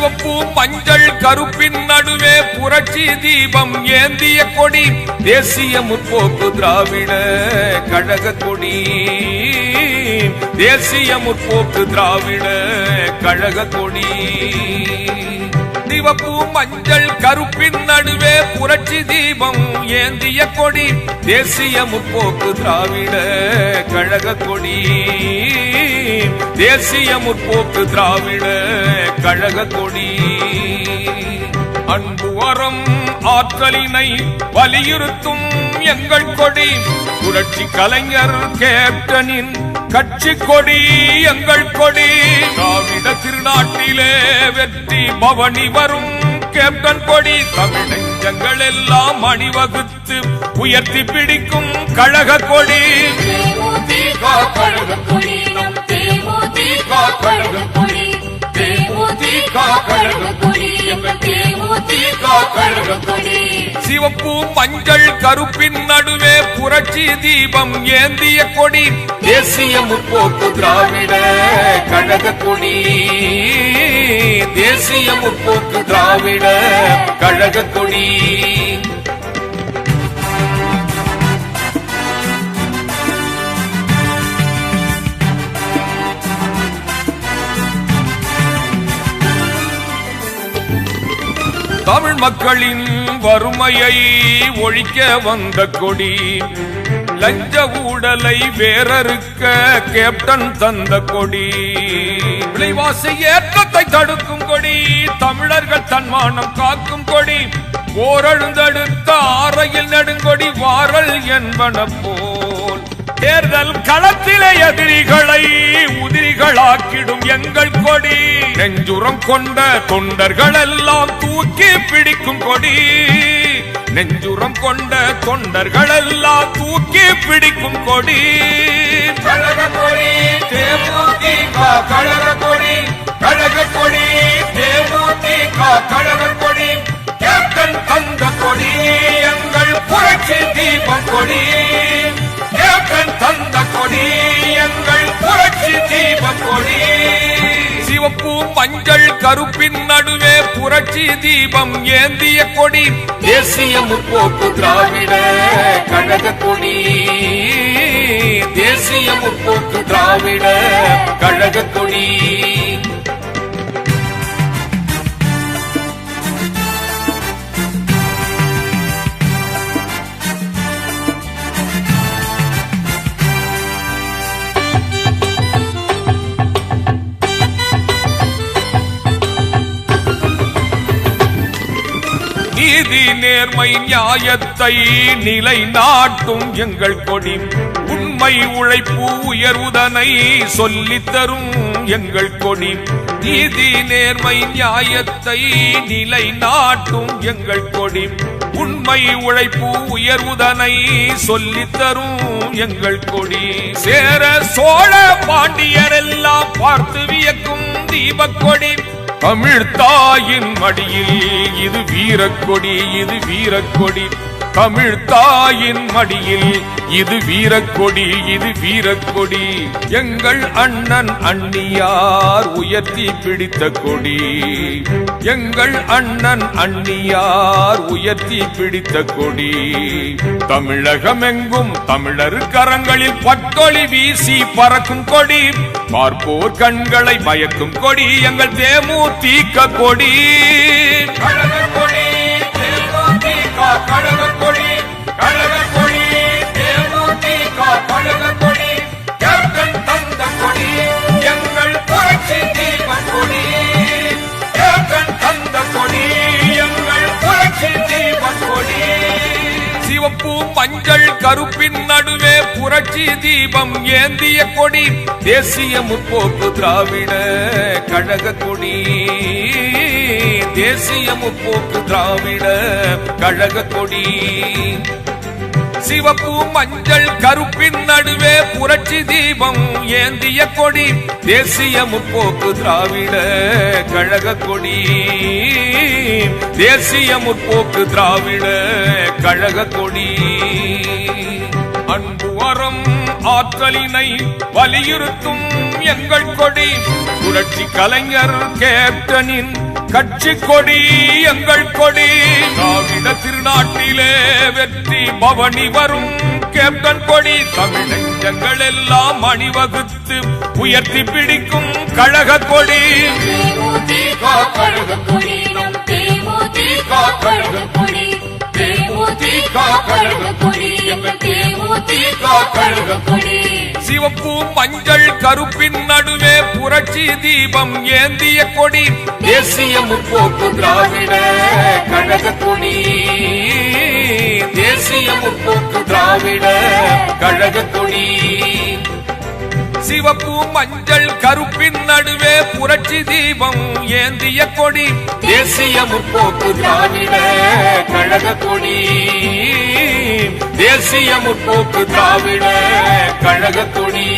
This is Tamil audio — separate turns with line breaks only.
சிவப்பு மஞ்சள் கருப்பின் நடுவே புரட்சி தீபம் ஏந்திய கொடி தேசிய முற்போக்கு திராவிட கழக கொடி. தேசிய முற்போக்கு திராவிட கழக கொடி. சிவப்பு மஞ்சள் கருப்பின் நடுவே புரட்சி தீபம் ஏந்திய கொடி தேசிய முற்போக்கு திராவிட கழக கொடி. தேசிய முற்போக்கு திராவிட கழக கொடி. அன்பு வரம் ஆற்றலினை வலியுறுத்தும் எங்கள் கொடி புரட்சி கலைஞர் கேப்டனின் கட்சி கொடி எங்கள் கொடி. திராவிட திருநாட்டிலே வெற்றி பவனி வரும் கேப்டன் கொடி. தமிழ் நெஞ்சங்கள் எல்லாம் அணிவகுத்து உயர்த்தி பிடிக்கும் கழக கொடி.
தேமுதிக கழக கொடி நம் தேமுதிக கழக கொடி. தேமுதிக கழக கொடி எங்கள் தேமுதிக கழக கொடி.
சிவப்பு மஞ்சள் கருப்பின் நடுவே புரட்சி தீபம் ஏந்திய கொடி தேசிய முற்போக்கு திராவிட கழக கொடி. தேசிய முற்போக்கு திராவிட கழக கொடி. தமிழ் மக்களின் வறுமையை ஒழிக்க வந்த கொடி. லஞ்ச ஊழலை வேறறுக்க கேப்டன் தந்த கொடி. விலைவாசி ஏற்றத்தை தடுக்கும் கொடி. தமிழர்கள் தன்மானம் காக்கும் கொடி. போரழுந்தடுத்த ஆறையில் நெடுங்கொடி வாரல் என்பன போல் தேர்தல் களத்திலே எதிரிகளை உதிரிகளாக்கிடும் எங்கள் கொடி. நெஞ்சுரம் கொண்ட தொண்டர்கள் எல்லாம் தூக்கி பிடிக்கும் கொடி. நெஞ்சுரம் கொண்ட தொண்டர்கள் எல்லாம் தூக்கி பிடிக்கும் கொடி. கழக கொடி தேமுதிக கழக கொடி. கழக கொடி தேமுதிக கழக கொடி. கேப்டன் தந்த கொடி எங்கள் புரட்சி தீபம் கொடி. கேப்டன் தந்த கொடி எங்கள் புரட்சி தீபம் கொடி. சிவப்பு மஞ்சள் கருப்பின் நடுவே புரட்சி தீபம் ஏந்திய கொடி தேசிய முற்போக்கு திராவிட கழக கொடி. தேசிய முற்போக்கு திராவிட கழக கொடி. நீதி நேர்மை நியாயத்தை நிலைநாட்டும் எங்கள் கொடி. உண்மை உழைப்பு உயர்வுதனை சொல்லித்தரும் எங்கள் கொடி. நீதி நேர்மை நியாயத்தை நிலைநாட்டும் எங்கள் கொடி. உண்மை உழைப்பு உயர்வுதனை சொல்லித்தரும் எங்கள் கொடி. சேர சோழ பாண்டியர் எல்லாம் பார்த்து வியக்கும் தீபக்கொடி. தமிழ் தாயின் மடியில் இது வீரக்கொடி. இது வீரக்கொடி. தமிழ் தாயின் மடியில் இது வீரக்கொடி. இது வீரக்கொடி. எங்கள் அண்ணன் அண்ணியார் உயர்த்தி பிடித்த கொடி. எங்கள் அண்ணன் அண்ணியார் உயர்த்தி பிடித்த கொடி. தமிழகமெங்கும் தமிழர் கரங்களில் பட்டொளி வீசி பறக்கும் கொடி. பார்ப்போர் கண்களை மயக்கும் கொடி எங்கள் தேமுதிக கொடி. கழக கொடி தேமுதிக கழக கொடி. கழக கொடி தேமுதிக கழக கொடி. கேப்டன் தந்த கொடி எங்கள் புரட்சி தீபம் கொடி. கேப்டன் தந்த கொடி எங்கள் புரட்சி தீபம் கொடி. சிவப்பு மஞ்சள் கருப்பின் நடுவே புரட்சி தீபம் ஏந்திய கொடி தேசிய முற்போக்கு திராவிட கழக கொடி. தேசிய முற்போக்கு திராவிட கழக கொடி. சிவப்பு மஞ்சள் கருப்பின் நடுவே புரட்சி தீபம் ஏந்திய கொடி தேசிய முற்போக்கு திராவிட கழக கொடி. தேசிய முற்போக்கு திராவிட கழக கொடி. அன்பு வரம் ஆற்றலினை வலியுறுத்தும் எங்கள் கொடி புரட்சி கலைஞர் கேப்டனின் கட்சி கொடி எங்கள் கொடி. திராவிட திருநாட்டிலே வெற்றி பவனி வரும் கேப்டன் கொடி. தமிழ் நெஞ்சங்கள் எல்லாம் அணிவகுத்து உயர்த்தி பிடிக்கும் கழக கொடி.
தேமுதிக கழக கொடி நம் தேமுதிக கழக கொடி. தேமுதிக கழக கொடி எங்கள் தேமுதிக கழக கொடி.
சிவப்பு மஞ்சள் கருப்பின் நடுவே புரட்சி தீபம் ஏந்திய கொடி.
தேசிய முற்போக்கு திராவிட கழக கொடி. தேசிய முற்போக்கு திராவிட கழக கொடி.
சிவப்பு மஞ்சள் கருப்பின் நடுவே புரட்சி தீபம் ஏந்திய கொடி.
தேசிய முற்போக்கு திராவிட கழக கொடி.
தேசிய முற்போக்கு திராவிட கழக கொடி.